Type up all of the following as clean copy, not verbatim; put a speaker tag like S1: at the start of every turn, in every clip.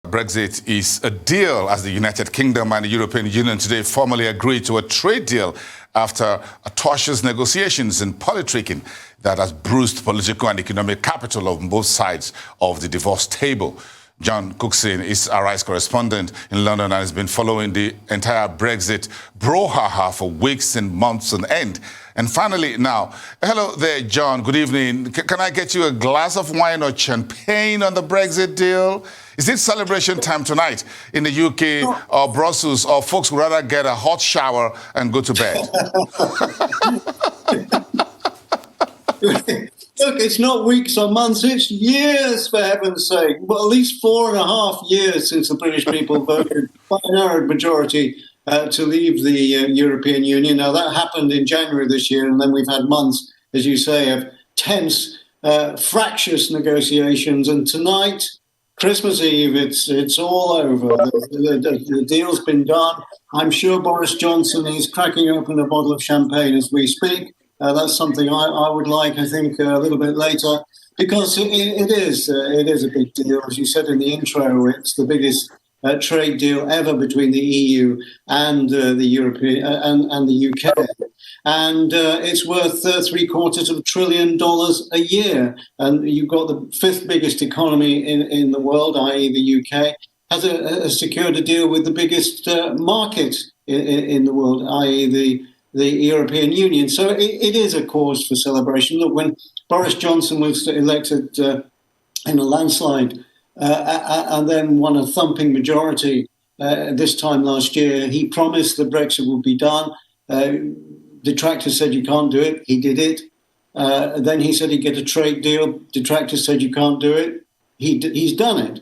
S1: Brexit is a deal as the United Kingdom and the European Union today formally agreed to a trade deal after tortuous negotiations and politicking that has bruised political and economic capital on both sides of the divorce table. John Cookson is ARISE correspondent in London and has been following the entire Brexit brouhaha for weeks and months on end. And finally, now, hello there, John. Good evening. Can I get you a glass of wine or champagne on the Brexit deal? Is it celebration time tonight in the UK or Brussels, or folks would rather get a hot shower and go to bed?
S2: Look, it's not weeks or months, it's years, for heaven's sake. Well, at least 4.5 years since the British people voted by a narrow majority to leave the European Union. Now, that happened in January this year, and then we've had months, as you say, of tense, fractious negotiations. And tonight, Christmas Eve, it's all over. The deal's been done. I'm sure Boris Johnson is cracking open a bottle of champagne as we speak. That's something I would like, I think, a little bit later, because it is a big deal. As you said in the intro, it's the biggest trade deal ever between the EU and the European and the UK, and it's worth $750 billion a year. And you've got the fifth biggest economy in the world, i.e., the UK, has secured a deal with the biggest market in the world, i.e., the European Union. So it is a cause for celebration. Look, when Boris Johnson was elected in a landslide and then won a thumping majority this time last year, he promised that Brexit would be done. Detractors said you can't do it. He did it. Then he said he'd get a trade deal. Detractors said you can't do it. He's done it.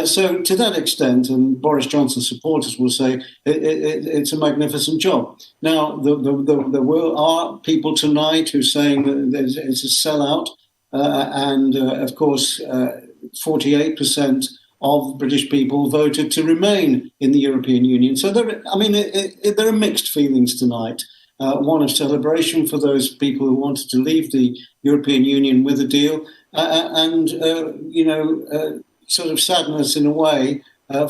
S2: So to that extent, and Boris Johnson's supporters will say it's a magnificent job. Now, there are people tonight who are saying that it's a sellout, and of course, 48% of British people voted to remain in the European Union. So there are mixed feelings tonight. One of celebration for those people who wanted to leave the European Union with a deal, and sort of sadness in a way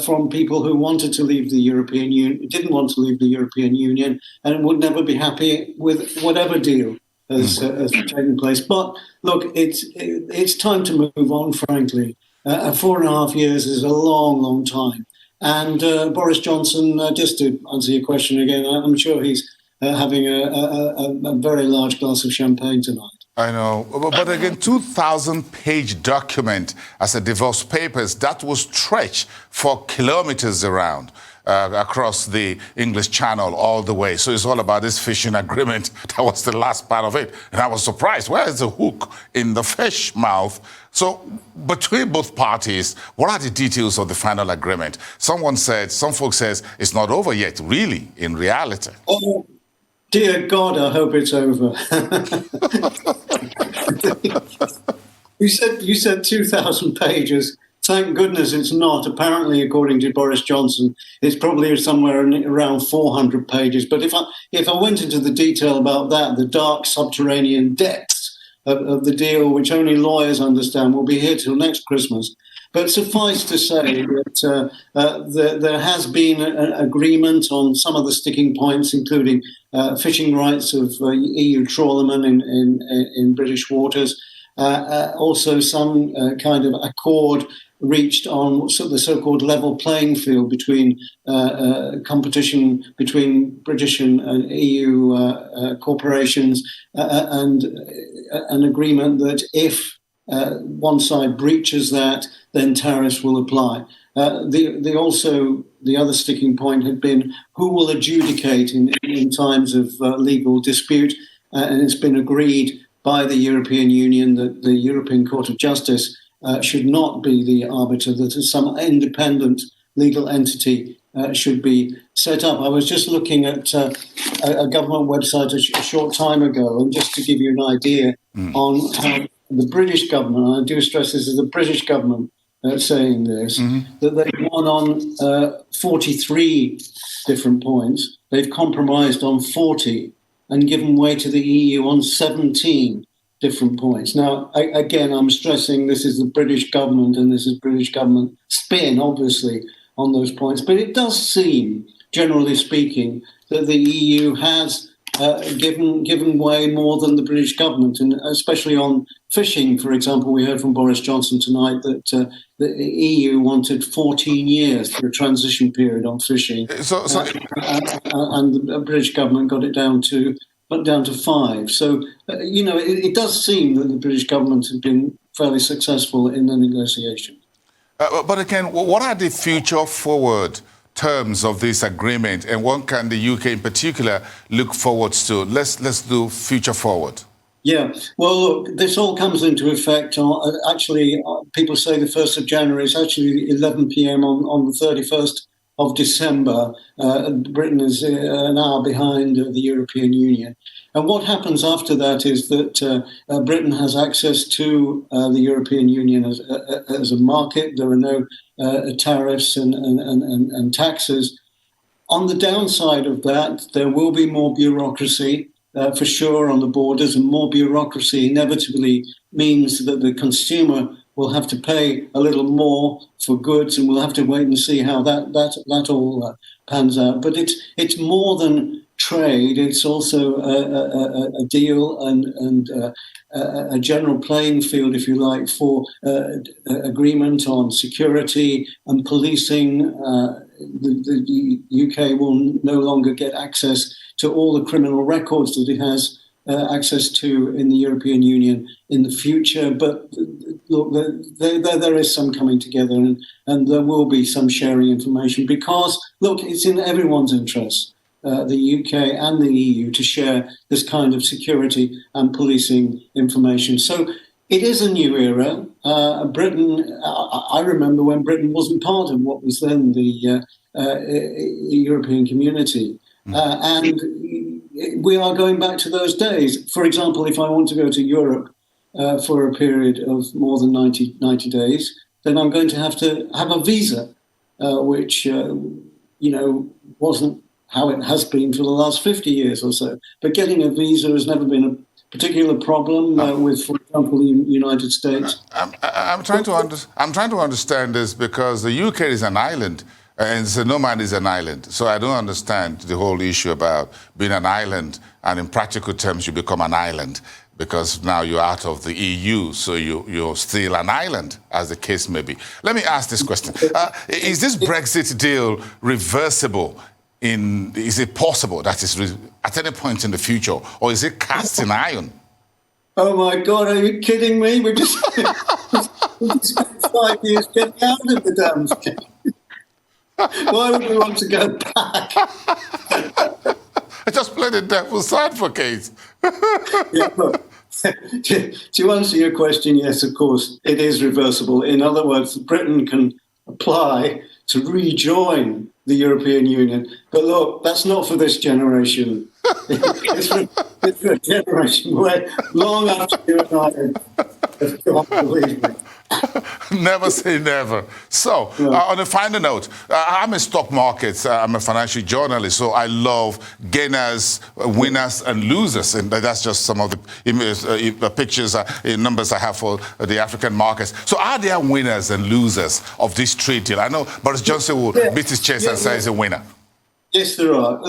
S2: from people who wanted to leave the European Union, didn't want to leave the European Union, and would never be happy with whatever deal has taken place. But look, it's time to move on, frankly. 4.5 years is a long, long time. And Boris Johnson, just to answer your question again, I'm sure he's having a very large glass of champagne tonight.
S1: I know, but again, 2,000-page document as a divorce papers that was stretched for kilometers around across the English Channel all the way. So it's all about this fishing agreement. That was the last part of it. And I was surprised. Where is the hook in the fish mouth? So between both parties, what are the details of the final agreement? Some folks says it's not over yet, really, in reality.
S2: Oh, dear God, I hope it's over. You said 2,000 pages. Thank goodness it's not. Apparently, according to Boris Johnson, it's probably somewhere around 400 pages. But if I went into the detail about that, the dark subterranean depths of the deal, which only lawyers understand, will be here till next Christmas. But suffice to say that there has been an agreement on some of the sticking points, including fishing rights of EU trawlermen in British waters. Also, some kind of accord reached on the so-called level playing field between competition between British and EU corporations, and an agreement that if one side breaches that, then tariffs will apply. The other sticking point had been who will adjudicate in times of legal dispute, and it's been agreed by the European Union that the European Court of Justice should not be the arbiter, that some independent legal entity should be set up. I was just looking at a government website a short time ago, and just to give you an idea on how the British government, and I do stress this is the British government saying this, that they've won on 43 different points. They've compromised on 40 and given way to the EU on 17. different points. Now, again, I'm stressing this is the British government and this is British government spin, obviously, on those points. But it does seem, generally speaking, that the EU has given way more than the British government, and especially on fishing, for example. We heard from Boris Johnson tonight that the EU wanted 14 years for a transition period on fishing, and the British government got it down to 5. So, it does seem that the British government has been fairly successful in the negotiation.
S1: But again, what are the future forward terms of this agreement, and what can the UK in particular look forward to? Let's do future forward.
S2: Yeah, well, look, this all comes into effect actually, people say the 1st of January. It's actually 11 p.m. on the 31st of December. Britain is an hour behind the European Union. And what happens after that is that Britain has access to the European Union as a market. There are no tariffs and taxes. On the downside of that, there will be more bureaucracy, for sure, on the borders, and more bureaucracy inevitably means that the consumer will have to pay a little more for goods, and we'll have to wait and see how that all pans out. But it's more than trade; it's also a deal and a general playing field, if you like, for agreement on security and policing. The UK will no longer get access to all the criminal records that it has access to in the European Union in the future. But look, there is some coming together, and there will be some sharing information because, look, it's in everyone's interest, the UK and the EU, to share this kind of security and policing information. So it is a new era. Britain, I remember when Britain wasn't part of what was then the European community. And we are going back to those days. For example, if I want to go to Europe for a period of more than 90 days, then I'm going to have a visa, which, wasn't how it has been for the last 50 years or so. But getting a visa has never been a particular problem with, for example, the United States.
S1: I'm trying to understand this because the UK is an island, and so no man is an island. So I don't understand the whole issue about being an island, and in practical terms, you become an island because now you're out of the EU, so you're still an island, as the case may be. Let me ask this question: is this Brexit deal reversible? Is it possible that it's at any point in the future, or is it cast in iron?
S2: Oh my God, are you kidding me? We just spent 5 years getting out of the damn thing. Why would we want to go back?
S1: I just played the devil's advocate.
S2: Yeah, look, to answer your question, yes, of course, it is reversible. In other words, Britain can apply to rejoin the European Union. But look, that's not for this generation. It's for a generation where long after you and I have gone, believe me.
S1: Never say never. So, on a final note, I'm a stock market, I'm a financial journalist, so I love gainers, winners, and losers. And that's just some of the pictures, numbers I have for the African markets. So are there winners and losers of this trade deal? I know Boris Johnson will beat his chest and say he's a winner.
S2: Yes, there are.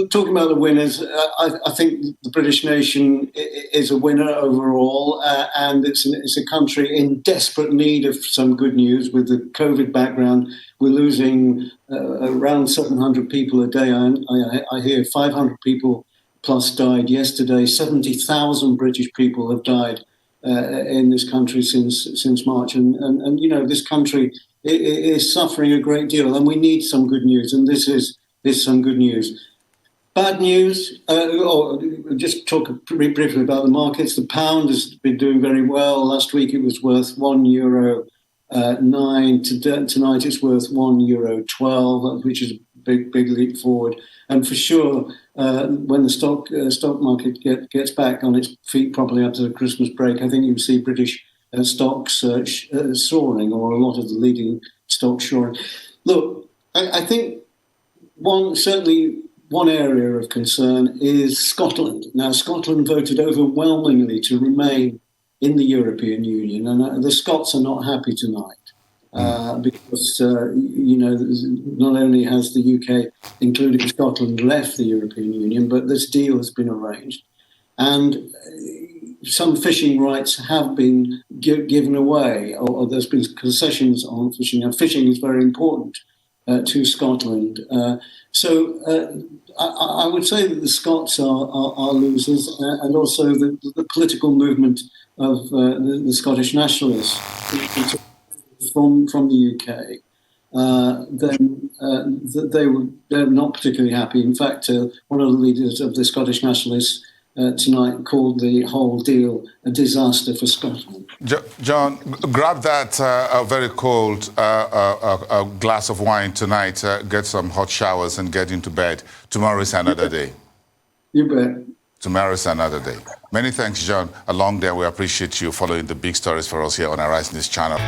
S2: Talking about the winners, I think the British nation is a winner overall, and it's a country in desperate need of some good news. With the COVID background, we're losing around 700 people a day. I hear 500 people plus died yesterday. 70,000 British people have died in this country since March, and this country is suffering a great deal, and we need some good news, and this is some good news. Bad news, just talk briefly about the markets. The pound has been doing very well. Last week it was worth €1.09. Tonight it's worth €1.12, which is a big leap forward. And for sure, when the stock market gets back on its feet properly after the Christmas break, I think you'll see British stocks soaring, or a lot of the leading stocks soaring. Look, I think certainly one area of concern is Scotland. Now, Scotland voted overwhelmingly to remain in the European Union, and the Scots are not happy tonight. Because, not only has the UK, including Scotland, left the European Union, but this deal has been arranged. And some fishing rights have been given away, or there's been concessions on fishing. And fishing is very important to Scotland. I would say that the Scots are losers, and also the political movement of the Scottish nationalists from the UK, they're not particularly happy. In fact, one of the leaders of the Scottish nationalists tonight called the whole deal a disaster for Scotland.
S1: John, grab that very cold glass of wine tonight, get some hot showers and get into bed. Tomorrow is another day.
S2: You bet.
S1: Tomorrow is another day. Many thanks, John. A long day. We appreciate you following the big stories for us here on Arise News channel.